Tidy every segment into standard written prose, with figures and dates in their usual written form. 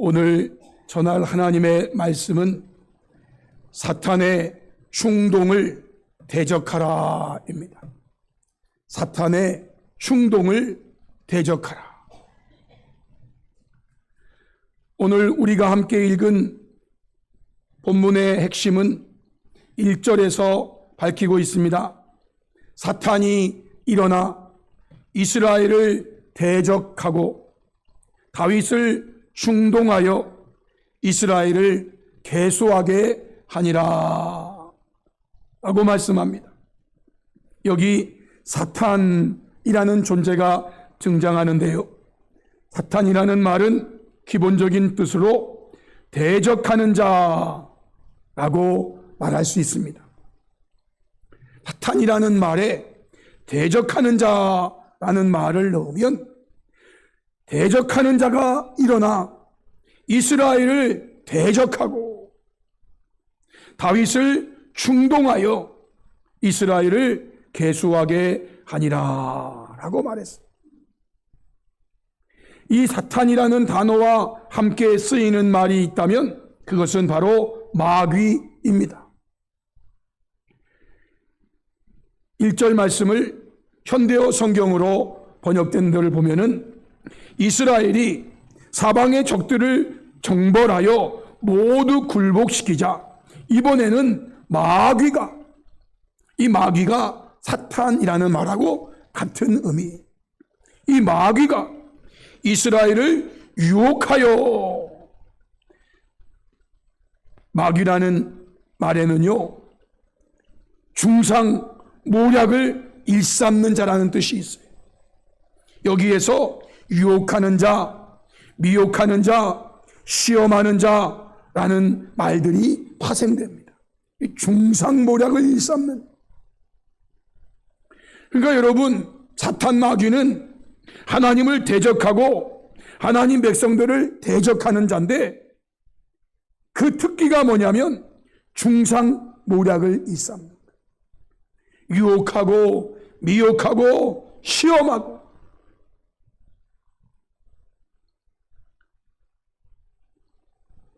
오늘 전할 하나님의 말씀은 사탄의 충동을 대적하라입니다. 사탄의 충동을 대적하라. 오늘 우리가 함께 읽은 본문의 핵심은 1절에서 밝히고 있습니다. 사탄이 일어나 이스라엘을 대적하고 다윗을 충동하여 이스라엘을 계수하게 하니라 라고 말씀합니다. 여기 사탄이라는 존재가 등장하는데요, 사탄이라는 말은 기본적인 뜻으로 대적하는 자라고 말할 수 있습니다. 사탄이라는 말에 대적하는 자라는 말을 넣으면 대적하는 자가 일어나 이스라엘을 대적하고 다윗을 충동하여 이스라엘을 계수하게 하니라 라고 말했습니다. 이 사탄이라는 단어와 함께 쓰이는 말이 있다면 그것은 바로 마귀입니다. 1절 말씀을 현대어 성경으로 번역된 데를 보면은 이스라엘이 사방의 적들을 정벌하여 모두 굴복시키자 이번에는 마귀가, 이 마귀가 사탄이라는 말하고 같은 의미, 이 마귀가 이스라엘을 유혹하여, 마귀라는 말에는요 중상 모략을 일삼는 자라는 뜻이 있어요. 여기에서 유혹하는 자, 미혹하는 자, 시험하는 자라는 말들이 파생됩니다. 중상모략을 일삼는. 그러니까 여러분, 사탄 마귀는 하나님을 대적하고 하나님 백성들을 대적하는 자인데 그 특기가 뭐냐면 중상모략을 일삼는, 유혹하고 미혹하고 시험하고.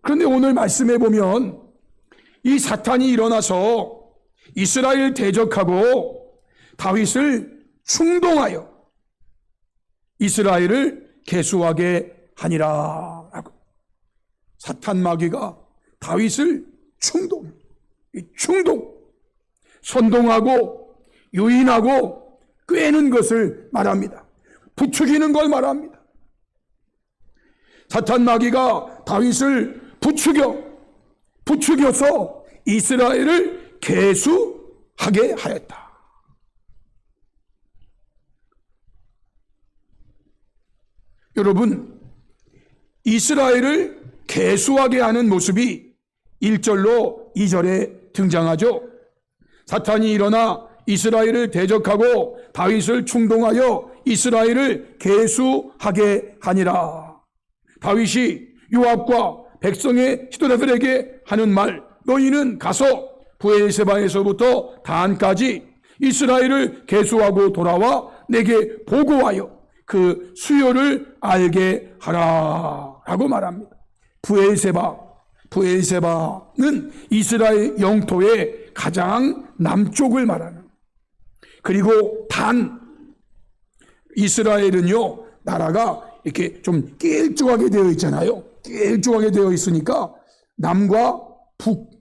그런데 오늘 말씀해 보면 이 사탄이 일어나서 이스라엘 대적하고 다윗을 충동하여 이스라엘을 계수하게 하니라 라고. 사탄 마귀가 다윗을 충동, 선동하고 유인하고 꿰는 것을 말합니다. 부추기는 걸 말합니다. 사탄 마귀가 다윗을 부추겨서 이스라엘을 계수하게 하였다. 여러분, 이스라엘을 계수하게 하는 모습이 1절로 2절에 등장하죠. 사탄이 일어나 이스라엘을 대적하고 다윗을 충동하여 이스라엘을 계수하게 하니라. 다윗이 요압과 백성의 지도자들에게 하는 말, 너희는 가서 브엘세바에서부터 단까지 이스라엘을 계수하고 돌아와 내게 보고하여 그 수요를 알게 하라 라고 말합니다. 브엘세바는 이스라엘 영토의 가장 남쪽을 말하는, 그리고 이스라엘은요 나라가 이렇게 좀 길쭉하게 되어 있잖아요. 길쭉하게 되어 있으니까 남과 북,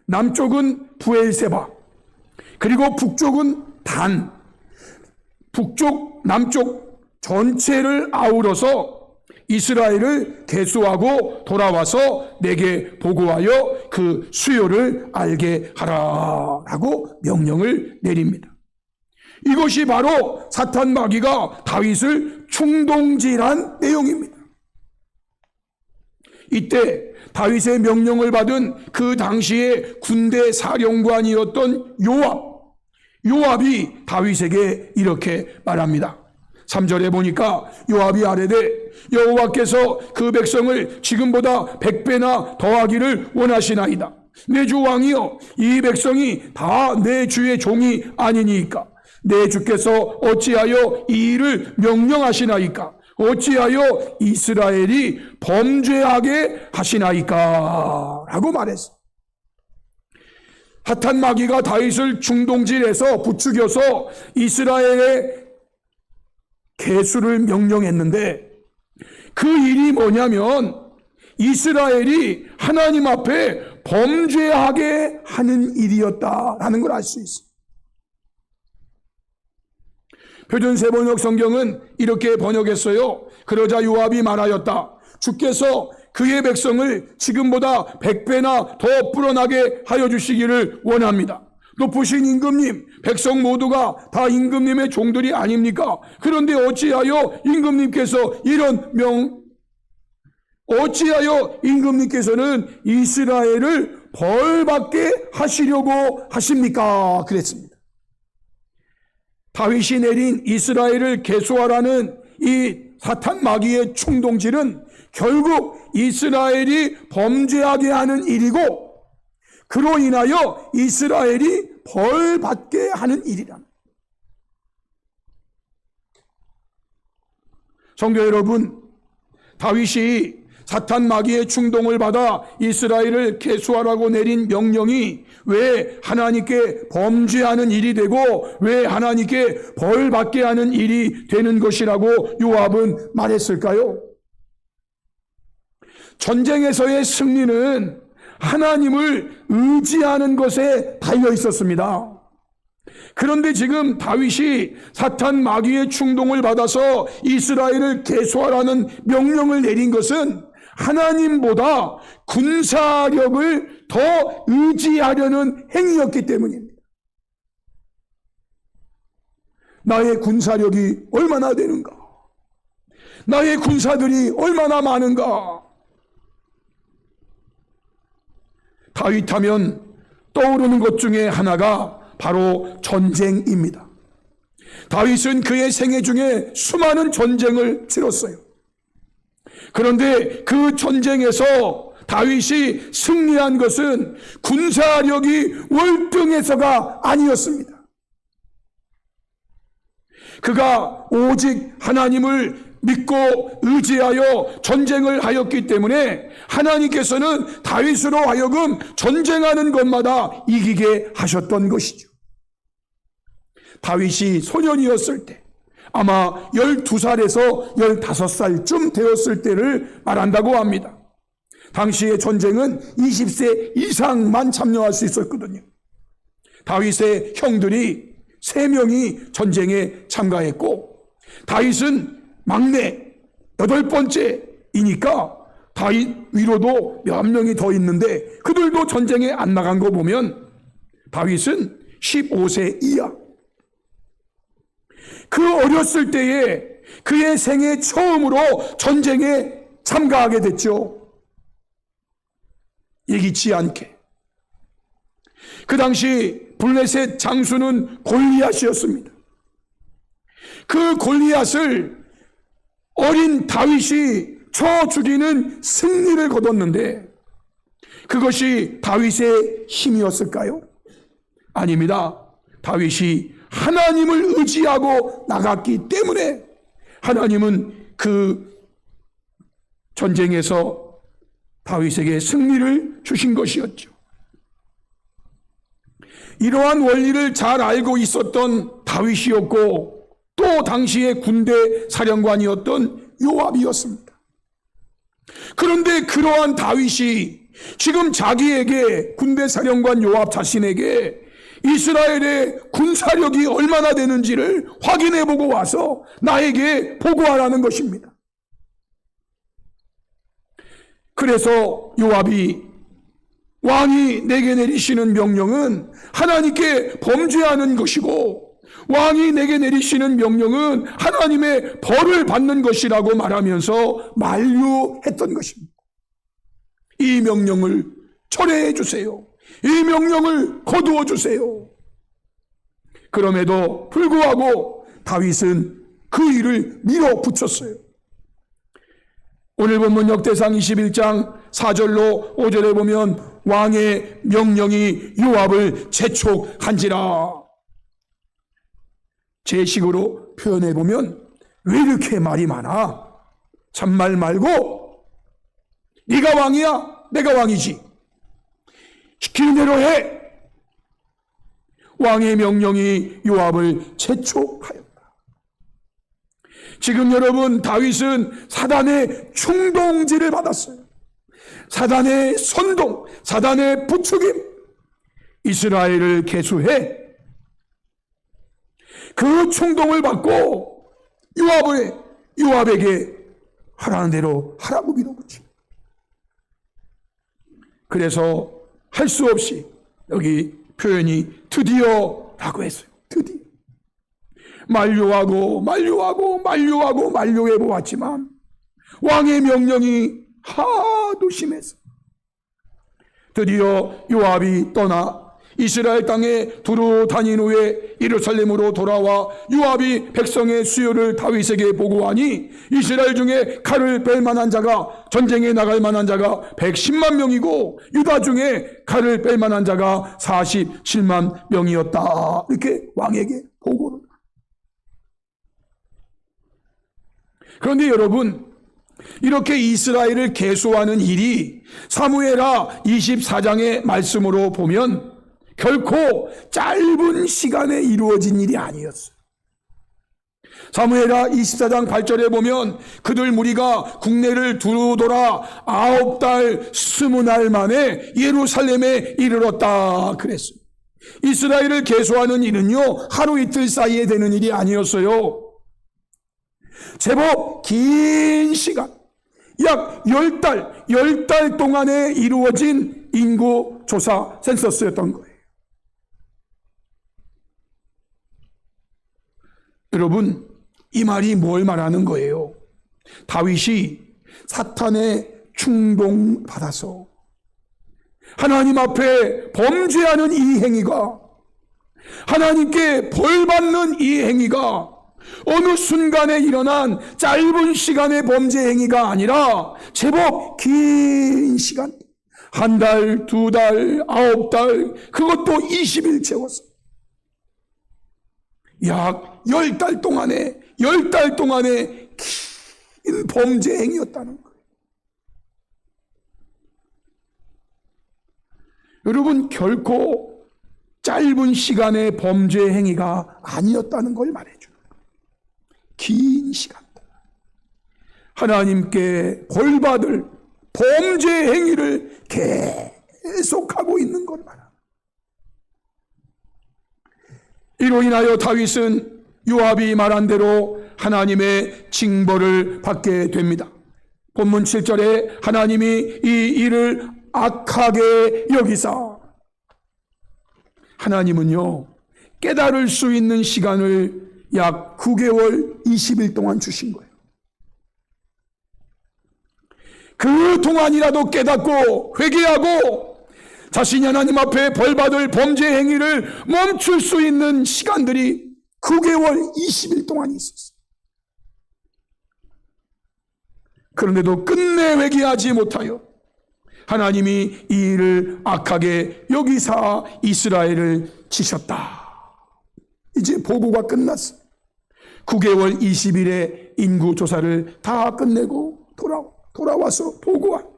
남쪽은 브엘세바, 그리고 북쪽은 단, 북쪽 남쪽 전체를 아우러서 이스라엘을 계수하고 돌아와서 내게 보고하여 그 수요를 알게 하라라고 명령을 내립니다. 이것이 바로 사탄 마귀가 다윗을 충동질한 내용입니다. 이때 다윗의 명령을 받은 그 당시의 군대 사령관이었던 요압이 다윗에게 이렇게 말합니다. 3절에 보니까 요압이 아뢰되 여호와께서 그 백성을 지금보다 100배나 더하기를 원하시나이다. 내 주 왕이여, 이 백성이 다 내 주의 종이 아니니까 내 주께서 어찌하여 이 일을 명령하시나이까? 어찌하여 이스라엘이 범죄하게 하시나이까? 라고 말했어. 사탄 마귀가 다윗을 중동질해서 부추겨서 이스라엘의 계수를 명령했는데, 그 일이 뭐냐면 이스라엘이 하나님 앞에 범죄하게 하는 일이었다라는 걸 알 수 있어요. 표준세 번역 성경은 이렇게 번역했어요. 그러자 요압이 말하였다. 주께서 그의 백성을 지금보다 100배나 더 불어나게 하여 주시기를 원합니다. 높으신 임금님, 백성 모두가 다 임금님의 종들이 아닙니까? 그런데 어찌하여 임금님께서는 이스라엘을 벌받게 하시려고 하십니까? 그랬습니다. 다윗이 내린 이스라엘을 계수하라는 이 사탄 마귀의 충동질은 결국 이스라엘이 범죄하게 하는 일이고, 그로 인하여 이스라엘이 벌받게 하는 일이랍니다. 성도 여러분, 다윗이 사탄 마귀의 충동을 받아 이스라엘을 계수하라고 내린 명령이 왜 하나님께 범죄하는 일이 되고 왜 하나님께 벌받게 하는 일이 되는 것이라고 요압은 말했을까요? 전쟁에서의 승리는 하나님을 의지하는 것에 달려 있었습니다. 그런데 지금 다윗이 사탄 마귀의 충동을 받아서 이스라엘을 계수하라는 명령을 내린 것은 하나님보다 군사력을 더 의지하려는 행위였기 때문입니다. 나의 군사력이 얼마나 되는가? 나의 군사들이 얼마나 많은가? 다윗하면 떠오르는 것 중에 하나가 바로 전쟁입니다. 다윗은 그의 생애 중에 수많은 전쟁을 치렀어요. 그런데 그 전쟁에서 다윗이 승리한 것은 군사력이 월등해서가 아니었습니다. 그가 오직 하나님을 믿고 의지하여 전쟁을 하였기 때문에 하나님께서는 다윗으로 하여금 전쟁하는 것마다 이기게 하셨던 것이죠. 다윗이 소년이었을 때, 아마 12살에서 15살쯤 되었을 때를 말한다고 합니다. 당시의 전쟁은 20세 이상만 참여할 수 있었거든요. 다윗의 형들이 3명이 전쟁에 참가했고, 다윗은 막내 8번째이니까 다윗 위로도 몇 명이 더 있는데 그들도 전쟁에 안 나간 거 보면 다윗은 15세 이하. 그 어렸을 때에 그의 생애 처음으로 전쟁에 참가하게 됐죠. 예기치 않게. 그 당시 블레셋 장수는 골리앗이었습니다. 그 골리앗을 어린 다윗이 쳐 죽이는 승리를 거뒀는데 그것이 다윗의 힘이었을까요? 아닙니다. 다윗이 하나님을 의지하고 나갔기 때문에 하나님은 그 전쟁에서 다윗에게 승리를 주신 것이었죠. 이러한 원리를 잘 알고 있었던 다윗이었고 또 당시의 군대 사령관이었던 요압이었습니다. 그런데 그러한 다윗이 지금 자기에게 군대 사령관 요압 자신에게 이스라엘의 군사력이 얼마나 되는지를 확인해보고 와서 나에게 보고하라는 것입니다. 그래서 요압이 왕이 내게 내리시는 명령은 하나님께 범죄하는 것이고 왕이 내게 내리시는 명령은 하나님의 벌을 받는 것이라고 말하면서 만류했던 것입니다. 이 명령을 철회해 주세요. 이 명령을 거두어 주세요. 그럼에도 불구하고 다윗은 그 일을 밀어붙였어요. 오늘 본문 역대상 21장 4절로 5절에 보면 왕의 명령이 요압을 재촉한지라. 제 식으로 표현해 보면 왜 이렇게 말이 많아? 참말 말고 네가 왕이야, 내가 왕이지. 시키는 대로 해. 왕의 명령이 요압을 재촉하였다. 지금 여러분, 다윗은 사단의 충동질을 받았어요. 사단의 선동, 사단의 부추김. 이스라엘을 계수해 그 충동을 받고 요압에게 하라는 대로 하라고 밀어붙이고, 그래서 할 수 없이 여기 표현이 드디어라고 했어요. 드디어. 만류해 보았지만 왕의 명령이 하도 심해서 드디어 요압이 떠나 이스라엘 땅에 두루 다닌 후에 예루살렘으로 돌아와 요압이 백성의 수요를 다윗에게 보고하니 이스라엘 중에 칼을 뺄 만한 자가, 전쟁에 나갈 만한 자가 110만 명이고 유다 중에 칼을 뺄 만한 자가 47만 명이었다. 이렇게 왕에게 보고를. 그런데 여러분, 이렇게 이스라엘을 계수하는 일이 사무엘하 24장의 말씀으로 보면 결코 짧은 시간에 이루어진 일이 아니었어요. 사무엘하 24장 8절에 보면 그들 무리가 국내를 두루 돌아 9달 20날 만에 예루살렘에 이르렀다 그랬어요. 이스라엘을 계수하는 일은요, 하루 이틀 사이에 되는 일이 아니었어요. 제법 긴 시간, 약 10달 동안에 이루어진 인구조사 센서스였던 거예요. 여러분, 이 말이 뭘 말하는 거예요? 다윗이 사탄의 충동받아서 하나님 앞에 범죄하는 이 행위가, 하나님께 벌받는 이 행위가 어느 순간에 일어난 짧은 시간의 범죄 행위가 아니라 제법 긴 시간, 한 달, 두 달, 9달, 그것도 20일 채워서 약 10달 동안의 긴 범죄 행위였다는 거예요. 여러분, 결코 짧은 시간의 범죄 행위가 아니었다는 걸 말해줘요. 긴 시간 하나님께 벌받을 범죄 행위를 계속하고 있는 걸 말합니다. 이로 인하여 다윗은 요압이 말한 대로 하나님의 징벌을 받게 됩니다. 본문 7절에 하나님이 이 일을 악하게 여기사, 하나님은요 깨달을 수 있는 시간을 약 9개월 20일 동안 주신 거예요. 그 동안이라도 깨닫고 회개하고 자신이 하나님 앞에 벌받을 범죄 행위를 멈출 수 있는 시간들이 9개월 20일 동안 있었어요. 그런데도 끝내 회개하지 못하여 하나님이 이 일을 악하게 여기사 이스라엘을 치셨다. 이제 보고가 끝났어요. 9개월 20일의 인구조사를 다 끝내고 돌아와서 보고한.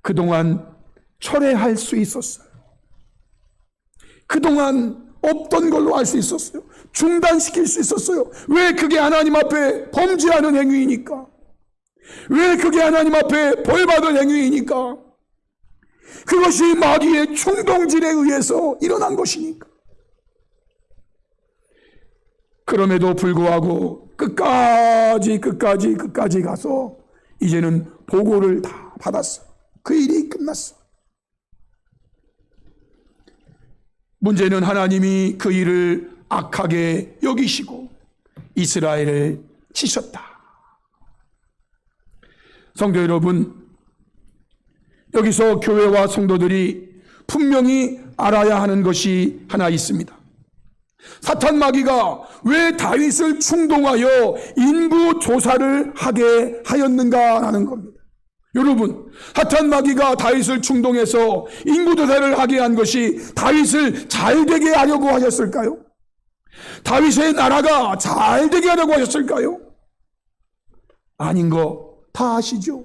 그동안 철회할 수 있었어요. 그동안 없던 걸로 알 수 있었어요. 중단시킬 수 있었어요. 왜? 그게 하나님 앞에 범죄하는 행위이니까. 왜? 그게 하나님 앞에 벌받을 행위이니까. 그것이 마귀의 충동질에 의해서 일어난 것이니까. 그럼에도 불구하고 끝까지 가서 이제는 보고를 다 받았어. 그 일이 끝났어. 문제는 하나님이 그 일을 악하게 여기시고 이스라엘을 치셨다. 성도 여러분, 여기서 교회와 성도들이 분명히 알아야 하는 것이 하나 있습니다. 사탄 마귀가 왜 다윗을 충동하여 인구 조사를 하게 하였는가라는 겁니다. 여러분, 사탄 마귀가 다윗을 충동해서 인구 조사를 하게 한 것이 다윗을 잘되게 하려고 하셨을까요? 다윗의 나라가 잘되게 하려고 하셨을까요? 아닌 거 다 아시죠?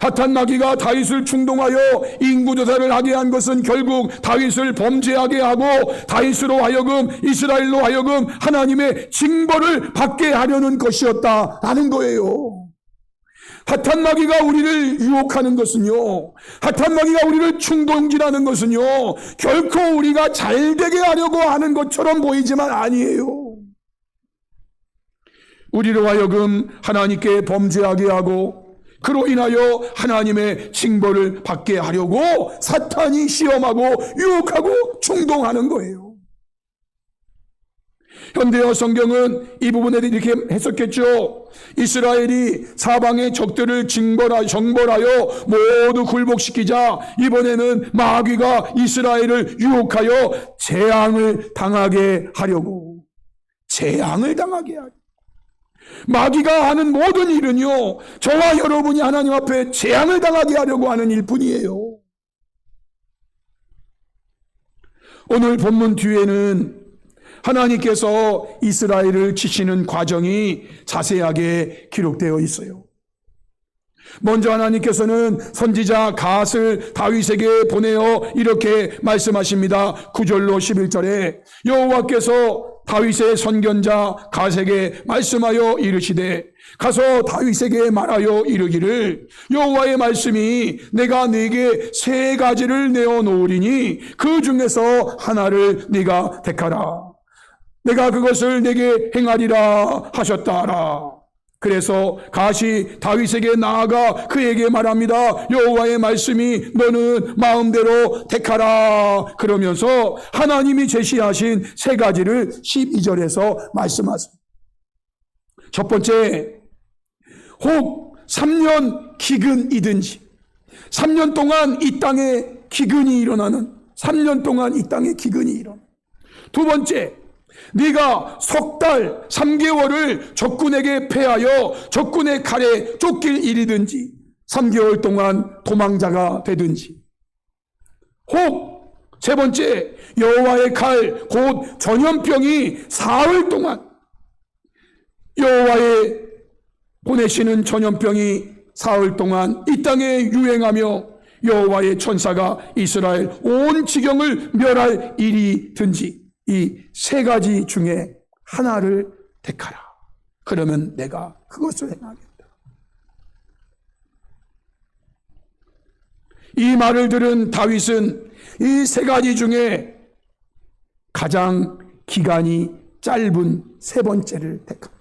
사탄 마귀가 다윗을 충동하여 인구조사를 하게 한 것은 결국 다윗을 범죄하게 하고 다윗으로 하여금, 이스라엘로 하여금 하나님의 징벌을 받게 하려는 것이었다라는 거예요. 사탄 마귀가 우리를 유혹하는 것은요, 사탄 마귀가 우리를 충동질하는 것은요, 결코 우리가 잘되게 하려고 하는 것처럼 보이지만 아니에요. 우리로 하여금 하나님께 범죄하게 하고 그로 인하여 하나님의 징벌을 받게 하려고 사탄이 시험하고 유혹하고 충동하는 거예요. 현대어 성경은 이 부분에 이렇게 해석했죠. 이스라엘이 사방의 적들을 정벌하여 모두 굴복시키자 이번에는 마귀가 이스라엘을 유혹하여 재앙을 당하게 하려고, 재앙을 당하게 하려고. 마귀가 하는 모든 일은요, 저와 여러분이 하나님 앞에 재앙을 당하게 하려고 하는 일뿐이에요. 오늘 본문 뒤에는 하나님께서 이스라엘을 치시는 과정이 자세하게 기록되어 있어요. 먼저 하나님께서는 선지자 갓을 다윗에게 보내어 이렇게 말씀하십니다. 9절로 11절에 여호와께서 다윗의 선견자 갓에게 말씀하여 이르시되 가서 다윗에게 말하여 이르기를 여호와의 말씀이 내가 네게 세 가지를 내어 놓으리니 그 중에서 하나를 네가 택하라. 내가 그것을 네게 행하리라 하셨다라. 그래서 갓이 다윗에게 나아가 그에게 말합니다. 여호와의 말씀이 너는 마음대로 택하라. 그러면서 하나님이 제시하신 세 가지를 12절에서 말씀하십니다. 첫 번째, 혹 3년 기근이든지 3년 동안 이 땅에 기근이 일어나는, 3년 동안 이 땅에 기근이 일어나는. 두 번째, 네가 석 달 3개월을 적군에게 패하여 적군의 칼에 쫓길 일이든지 3개월 동안 도망자가 되든지. 혹 세 번째, 여호와의 칼 곧 전염병이 사흘 동안, 여호와의 보내시는 전염병이 사흘 동안 이 땅에 유행하며 여호와의 천사가 이스라엘 온 지경을 멸할 일이든지 이 세 가지 중에 하나를 택하라. 그러면 내가 그것을 행하겠다. 이 말을 들은 다윗은 이 세 가지 중에 가장 기간이 짧은 세 번째를 택합니다.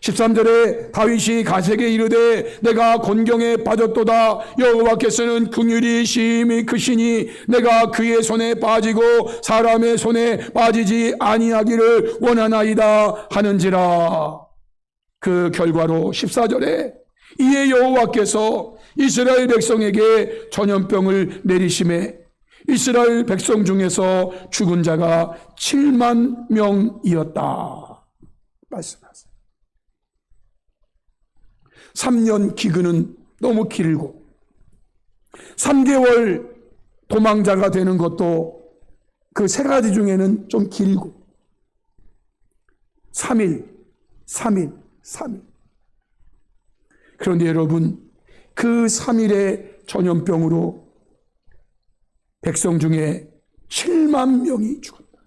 13절에 다윗이 갓에게 이르되 내가 곤경에 빠졌도다. 여호와께서는 긍휼이 심히 크시니 내가 그의 손에 빠지고 사람의 손에 빠지지 아니하기를 원하나이다 하는지라. 그 결과로 14절에 이에 여호와께서 이스라엘 백성에게 전염병을 내리심에 이스라엘 백성 중에서 죽은 자가 7만 명이었다 말씀하세요. 3년 기근은 너무 길고 3개월 도망자가 되는 것도 그 세 가지 중에는 좀 길고 3일. 그런데 여러분, 그 3일의 전염병으로 백성 중에 7만 명이 죽었다.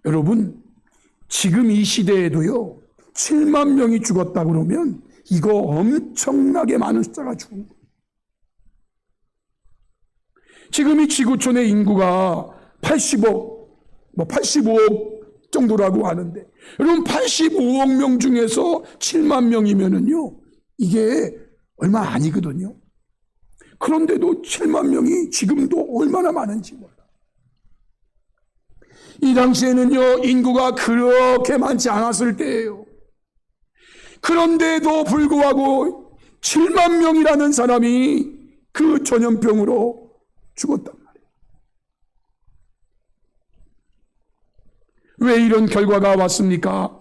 여러분, 지금 이 시대에도요 7만 명이 죽었다 그러면 이거 엄청나게 많은 숫자가 죽은 거예요. 지금 이 지구촌의 인구가 80억, 85억 정도라고 하는데 여러분 85억 명 중에서 7만 명이면은요 이게 얼마 아니거든요. 그런데도 7만 명이 지금도 얼마나 많은지 몰라. 이 당시에는요 인구가 그렇게 많지 않았을 때예요. 그런데도 불구하고 7만 명이라는 사람이 그 전염병으로 죽었단 말이에요. 왜 이런 결과가 왔습니까?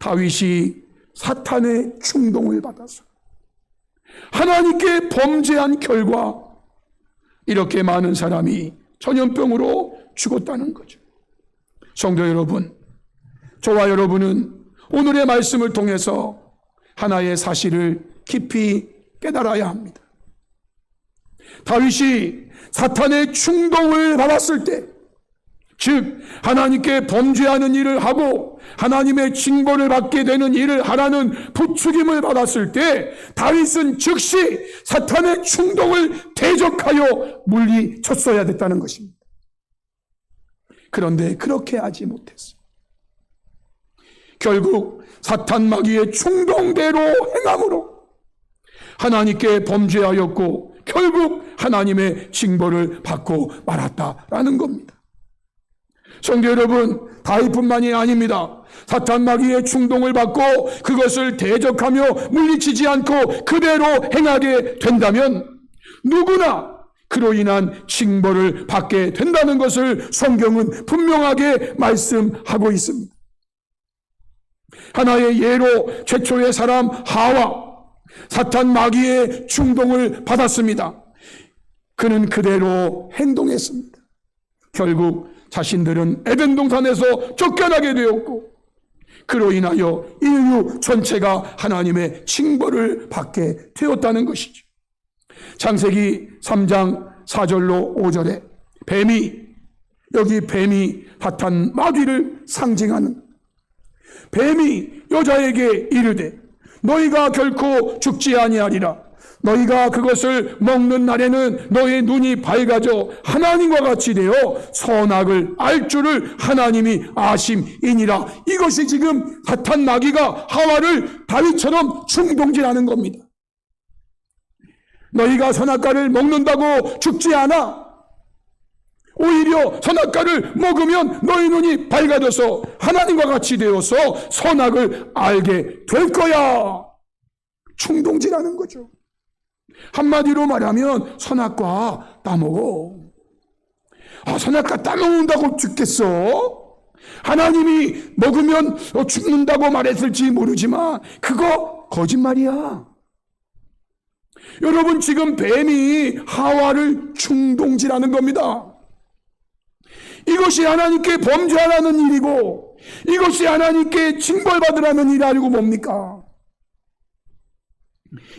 다윗이 사탄의 충동을 받아서 하나님께 범죄한 결과 이렇게 많은 사람이 전염병으로 죽었다는 거죠. 성도 여러분, 저와 여러분은 오늘의 말씀을 통해서 하나의 사실을 깊이 깨달아야 합니다. 다윗이 사탄의 충동을 받았을 때, 즉 하나님께 범죄하는 일을 하고 하나님의 징벌을 받게 되는 일을 하라는 부추김을 받았을 때 다윗은 즉시 사탄의 충동을 대적하여 물리쳤어야 됐다는 것입니다. 그런데 그렇게 하지 못했어요. 결국 사탄 마귀의 충동대로 행함으로 하나님께 범죄하였고 결국 하나님의 징벌을 받고 말았다라는 겁니다. 성도 여러분, 다윗뿐만이 아닙니다. 사탄 마귀의 충동을 받고 그것을 대적하며 물리치지 않고 그대로 행하게 된다면 누구나 그로 인한 징벌을 받게 된다는 것을 성경은 분명하게 말씀하고 있습니다. 하나의 예로 최초의 사람 하와, 사탄 마귀의 충동을 받았습니다. 그는 그대로 행동했습니다. 결국 자신들은 에덴 동산에서 쫓겨나게 되었고 그로 인하여 인류 전체가 하나님의 징벌을 받게 되었다는 것이죠. 창세기 3장 4절로 5절에 뱀이 사탄 마귀를 상징하는, 뱀이 여자에게 이르되 너희가 결코 죽지 아니하리라. 너희가 그것을 먹는 날에는 너의 눈이 밝아져 하나님과 같이 되어 선악을 알 줄을 하나님이 아심이니라. 이것이 지금 사탄 마귀가 하와를 다윗처럼 충동질하는 겁니다. 너희가 선악과를 먹는다고 죽지 않아. 오히려 선악과를 먹으면 너희 눈이 밝아져서 하나님과 같이 되어서 선악을 알게 될 거야. 충동질하는 거죠. 한마디로 말하면 선악과 따먹어. 선악과 따먹는다고 죽겠어? 하나님이 먹으면 죽는다고 말했을지 모르지만 그거 거짓말이야. 여러분, 지금 뱀이 하와를 충동질하는 겁니다. 이것이 하나님께 범죄하라는 일이고 이것이 하나님께 징벌받으라는 일이 아니고 뭡니까?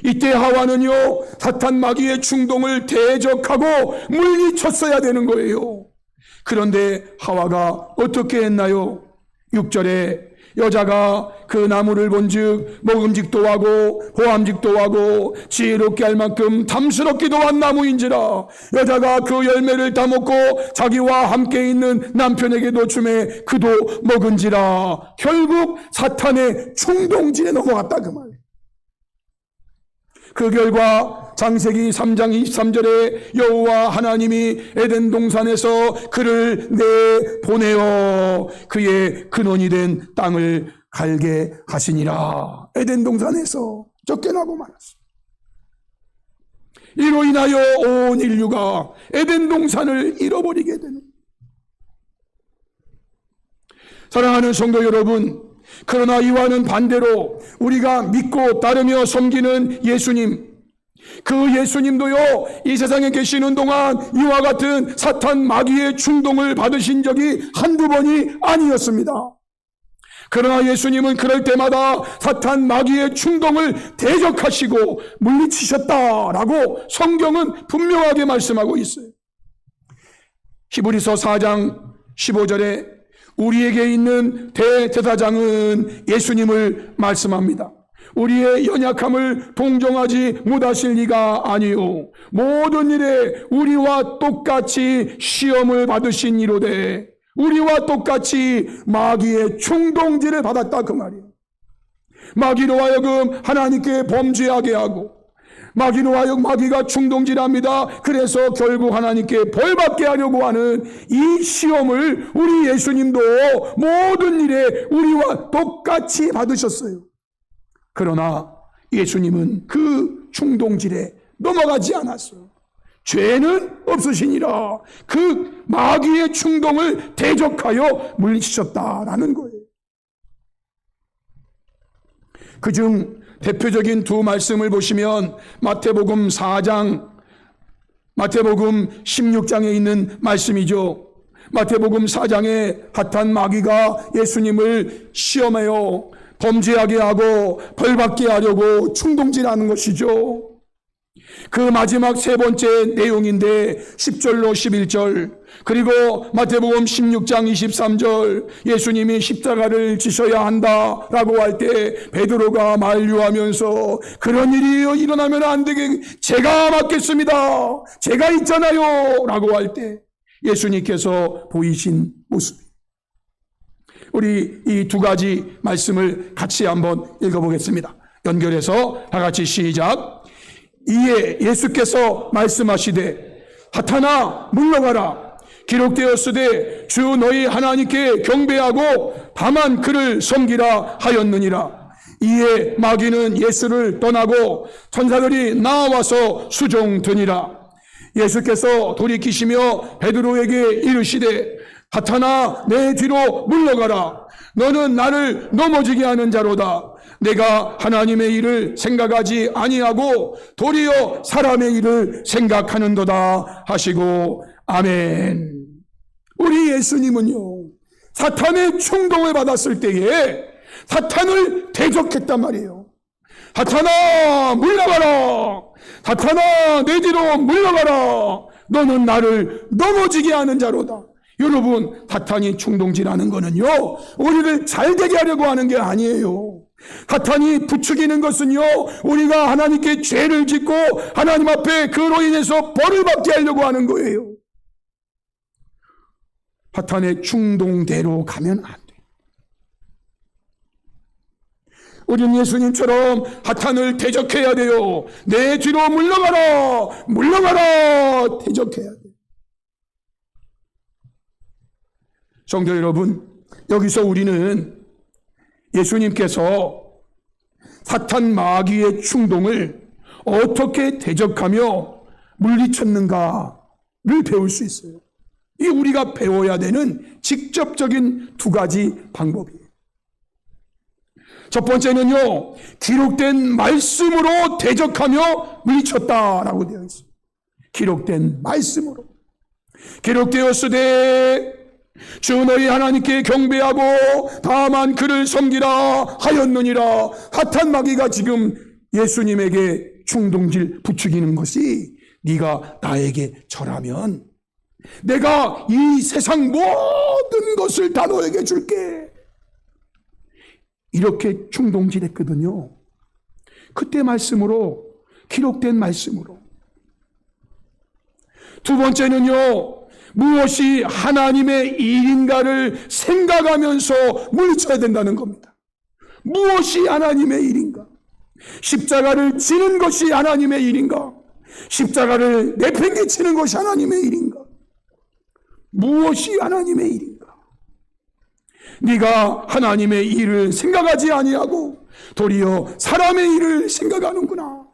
이때 하와는요, 사탄 마귀의 충동을 대적하고 물리쳤어야 되는 거예요. 그런데 하와가 어떻게 했나요? 6절에 여자가 그 나무를 본즉 먹음직도 하고 호함직도 하고 지혜롭게 할 만큼 탐스럽기도 한 나무인지라 여자가 그 열매를 따먹고 자기와 함께 있는 남편에게도 주매 그도 먹은지라. 결국 사탄의 충동질에 넘어갔다 그 말. 그 결과 창세기 3장 23절에 여호와 하나님이 에덴 동산에서 그를 내보내어 그의 근원이 된 땅을 갈게 하시니라. 에덴 동산에서 쫓겨나고 말았습니다. 이로 인하여 온 인류가 에덴 동산을 잃어버리게 되는. 사랑하는 성도 여러분, 그러나 이와는 반대로 우리가 믿고 따르며 섬기는 예수님, 그 예수님도요, 이 세상에 계시는 동안 이와 같은 사탄 마귀의 충동을 받으신 적이 한두 번이 아니었습니다. 그러나 예수님은 그럴 때마다 사탄 마귀의 충동을 대적하시고 물리치셨다라고 성경은 분명하게 말씀하고 있어요. 히브리서 4장 15절에 우리에게 있는 대제사장은 예수님을 말씀합니다. 우리의 연약함을 동정하지 못하실 리가 아니요 모든 일에 우리와 똑같이 시험을 받으신 이로되 우리와 똑같이 마귀의 충동질을 받았다 그 말이에요. 마귀로 하여금 하나님께 범죄하게 하고 마귀로 하여금 마귀가 충동질합니다. 그래서 결국 하나님께 벌받게 하려고 하는 이 시험을 우리 예수님도 모든 일에 우리와 똑같이 받으셨어요. 그러나 예수님은 그 충동질에 넘어가지 않았어요. 죄는 없으시니라. 그 마귀의 충동을 대적하여 물리치셨다라는 거예요. 그중 대표적인 두 말씀을 보시면 마태복음 16장에 있는 말씀이죠. 마태복음 4장에 핫한 마귀가 예수님을 시험하여 범죄하게 하고 벌받게 하려고 충동질하는 것이죠. 그 마지막 세 번째 내용인데 10절로 11절, 그리고 마태복음 16장 23절, 예수님이 십자가를 지셔야 한다라고 할 때 베드로가 만류하면서 그런 일이 일어나면 안 되게 제가 맡겠습니다, 제가 있잖아요 라고 할 때 예수님께서 보이신 모습, 우리 이 두 가지 말씀을 같이 한번 읽어보겠습니다. 연결해서 다 같이 시작. 이에 예수께서 말씀하시되 사탄아 물러가라, 기록되었으되 주 너희 하나님께 경배하고 다만 그를 섬기라 하였느니라. 이에 마귀는 예수를 떠나고 천사들이 나와서 수종드니라. 예수께서 돌이키시며 베드로에게 이르시되 사탄아 내 뒤로 물러가라, 너는 나를 넘어지게 하는 자로다. 내가 하나님의 일을 생각하지 아니하고 도리어 사람의 일을 생각하는도다 하시고 아멘. 우리 예수님은요, 사탄의 충동을 받았을 때에 사탄을 대적했단 말이에요. 사탄아 물러가라, 사탄아 내 뒤로 물러가라, 너는 나를 넘어지게 하는 자로다. 여러분, 사탄이 충동질하는 거는요, 우리를 잘되게 하려고 하는 게 아니에요. 사탄이 부추기는 것은요, 우리가 하나님께 죄를 짓고 하나님 앞에 그로 인해서 벌을 받게 하려고 하는 거예요. 사탄의 충동대로 가면 안 돼요. 우린 예수님처럼 사탄을 대적해야 돼요. 내 뒤로 물러가라, 물러가라, 대적해야 돼요. 성도 여러분, 여기서 우리는 예수님께서 사탄 마귀의 충동을 어떻게 대적하며 물리쳤는가를 배울 수 있어요. 이 우리가 배워야 되는 직접적인 두 가지 방법이에요. 첫 번째는요, 기록된 말씀으로 대적하며 물리쳤다라고 되어 있어요. 기록된 말씀으로. 기록되었으되 주 너희 하나님께 경배하고 다만 그를 섬기라 하였느니라. 사탄 마귀가 지금 예수님에게 충동질 부추기는 것이 네가 나에게 절하면 내가 이 세상 모든 것을 다 너에게 줄게, 이렇게 충동질했거든요. 그때 말씀으로, 기록된 말씀으로. 두 번째는요, 무엇이 하나님의 일인가를 생각하면서 물리쳐야 된다는 겁니다. 무엇이 하나님의 일인가? 십자가를 지는 것이 하나님의 일인가? 십자가를 내팽개치는 것이 하나님의 일인가? 무엇이 하나님의 일인가? 네가 하나님의 일을 생각하지 아니하고 도리어 사람의 일을 생각하는구나.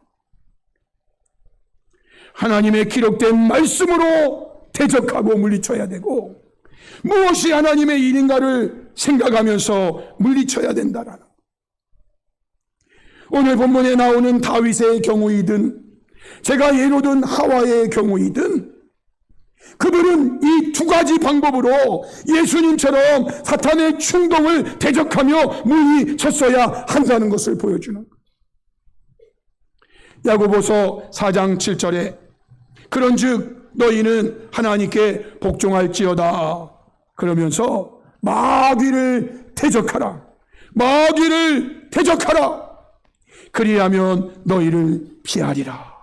하나님의 기록된 말씀으로 대적하고 물리쳐야 되고, 무엇이 하나님의 일인가를 생각하면서 물리쳐야 된다라는. 오늘 본문에 나오는 다윗의 경우이든 제가 예로 든 하와의 경우이든 그들은 이 두 가지 방법으로 예수님처럼 사탄의 충동을 대적하며 물리쳤어야 한다는 것을 보여주는 거예요. 야고보서 4장 7절에 그런즉 너희는 하나님께 복종할지어다 그러면서 마귀를 대적하라, 마귀를 대적하라, 그리하면 너희를 피하리라.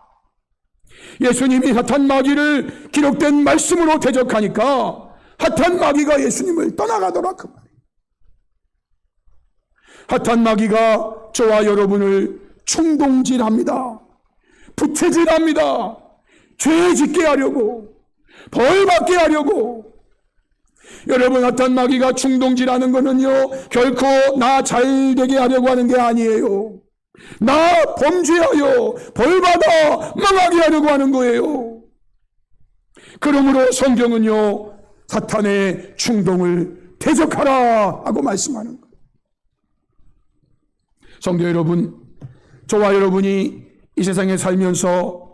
예수님이 사탄 마귀를 기록된 말씀으로 대적하니까 사탄 마귀가 예수님을 떠나가더라 그 말이에요. 사탄 마귀가 저와 여러분을 충동질합니다. 부채질합니다. 죄 짓게 하려고, 벌 받게 하려고. 여러분, 사탄 마귀가 충동질하는 거는요, 결코 나 잘되게 하려고 하는 게 아니에요. 나 범죄하여 벌받아 망하게 하려고 하는 거예요. 그러므로 성경은요, 사탄의 충동을 대적하라 하고 말씀하는 거예요. 성도 여러분, 저와 여러분이 이 세상에 살면서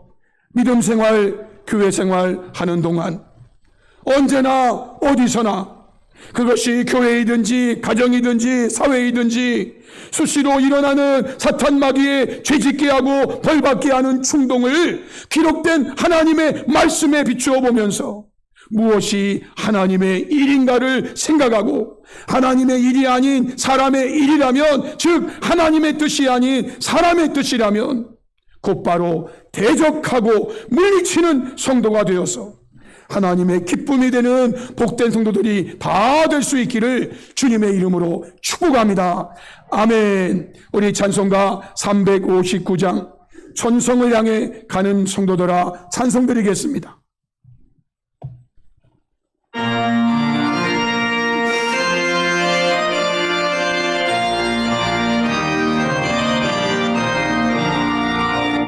믿음 생활, 교회 생활 하는 동안 언제나 어디서나 그것이 교회이든지 가정이든지 사회이든지 수시로 일어나는 사탄 마귀의 죄짓게 하고 벌받게 하는 충동을 기록된 하나님의 말씀에 비추어 보면서 무엇이 하나님의 일인가를 생각하고, 하나님의 일이 아닌 사람의 일이라면, 즉 하나님의 뜻이 아닌 사람의 뜻이라면 곧바로 대적하고 물리치는 성도가 되어서 하나님의 기쁨이 되는 복된 성도들이 다 될 수 있기를 주님의 이름으로 축복합니다. 아멘. 우리 찬송가 359장 천성을 향해 가는 성도들아 찬송드리겠습니다.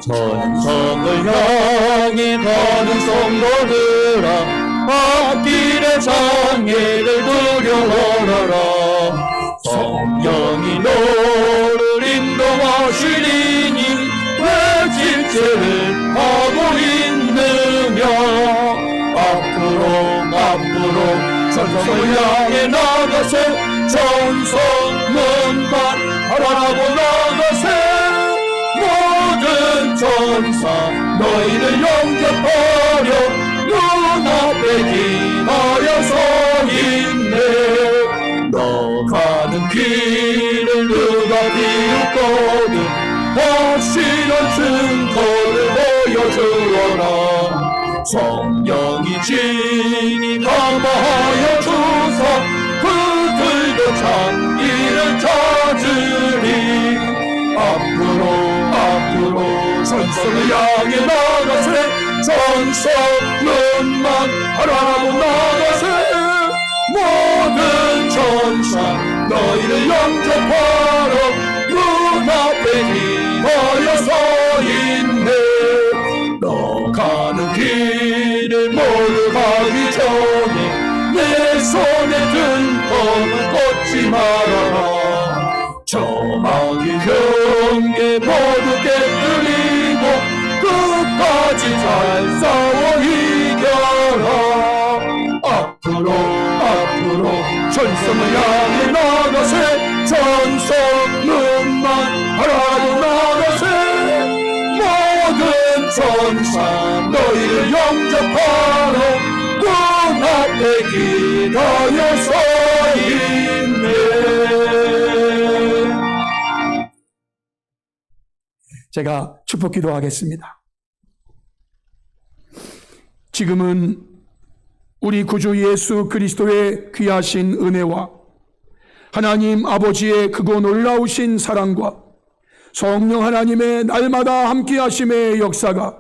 천성을 향해 가는 성도들아 앞길의 장애를 두려워하라. 성령이 너를 인도하시리니 왜 지체를 하고 있느냐. 앞으로 천성을 향해 나가세. 천성문만 바라보고 나가세. 모든 천사 너희를 영접하려 눈앞에 기다려 서 있네. 너 가는 길을 누가 비웃거든 확실한 증거를 보여주어라. 성령이 진히 감화하여 주사 그들도 참 길을 찾으리. 앞으로 천성을 향해 나가세. 천성문만 바라보고 나가세. 모든 천사 너희를 영접하러 눈앞에 기다려 서 있네. 너 가는 길을 모두 가기 전에 내 손에 든 검을 꽂지 말아라. 저 마귀 경계 모두 깨뜨리고 끝까지 잘 싸워 이겨라. 앞으로 천성을 향해 나가세. 천성문만 바라보고 나가세. 모든 천사 너희를 영접하러 눈앞에 기다려 서 있네. 제가 축복 기도하겠습니다. 지금은 우리 구주 예수 그리스도의 귀하신 은혜와 하나님 아버지의 크고 놀라우신 사랑과 성령 하나님의 날마다 함께 하심의 역사가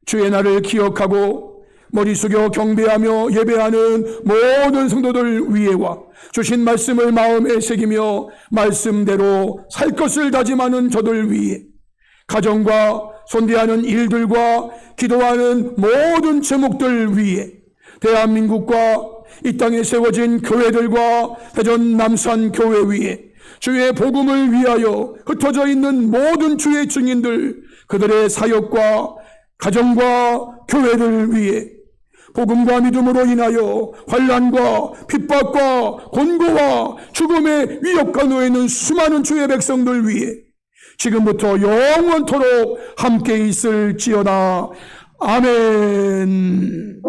주의 날을 기억하고 머리 숙여 경배하며 예배하는 모든 성도들 위에와 주신 말씀을 마음에 새기며 말씀대로 살 것을 다짐하는 저들 위에, 가정과 손대하는 일들과 기도하는 모든 제목들 위에, 대한민국과 이 땅에 세워진 교회들과 대전 남산 교회 위에 주의 복음을 위하여 흩어져 있는 모든 주의 증인들, 그들의 사역과 가정과 교회들 위에 복음과 믿음으로 인하여 환난과 핍박과 곤고와 죽음의 위협과 놓여 있는 수많은 주의 백성들 위에 지금부터 영원토록 함께 있을지어다. 아멘.